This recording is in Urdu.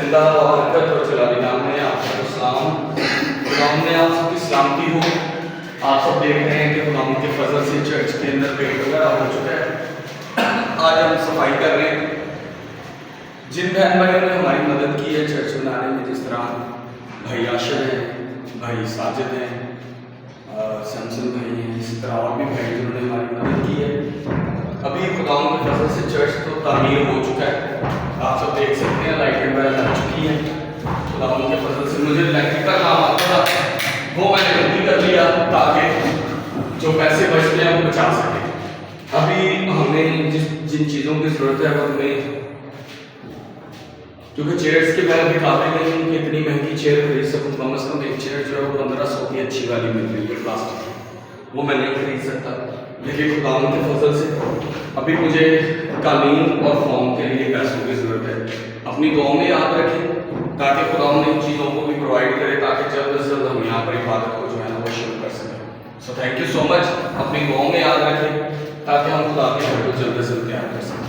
زندہ برکت اور جلالی نام میں آپ سب کو سلام. خداوند میں آپ سب کی سلامتی ہو. آپ سب دیکھ رہے ہیں کہ خداوند کے فضل سے چرچ کے اندر پیٹ وغیرہ ہو چکا ہے. آج ہم صفائی کر رہے ہیں. جن بہن بھائیوں نے ہماری مدد کی ہے چرچ بنانے میں، جس طرح بھائی آشر ہیں، بھائی ساجد ہیں، سمسن بھائی ہیں، اسی طرح اور بھی بھائی جنہوں نے ہماری مدد کی ہے. ابھی خداوند کے فضل سے چرچ تو تعمیر ہو چکا ہے. آپ سب دیکھ سکتے ہیں لائٹیں وغیرہ لگ چکی ہیں. خداوند کے فضل سے مجھے الیکٹرک کا کام آتا تھا، وہ میں نے جلدی کر لیا تاکہ جو پیسے بچتے ہیں وہ بچا سکیں. ابھی ہمیں جن چیزوں کی ضرورت ہے وہ ہمیں، کیونکہ چیئرس کے میں ابھی قابل نہیں ہوں کہ اتنی مہنگی چیئر خرید سکوں. کم از کم ایک چیئر جو ہے وہ 1500 کی اچھی والی مل رہی ہے پلاسٹک کی، وہ میں نہیں خرید سکتا. لیکن خداوند کے فضل سے ابھی مجھے قالین اور فارم کے لیے پیسوں کی ضرورت ہے. اپنی دعاؤں میں یاد رکھیں تاکہ خداوند ان چیزوں کو بھی پرووائڈ کرے تاکہ جلد از جلد ہم یہاں پر عبادت کو جو ہے نا وہ شروع کر سکیں. سو تھینک یو سو مچ. اپنی دعاؤں میں یاد رکھیں تاکہ ہم خدا کے گھر کو جلد از جلد تیار کر سکیں.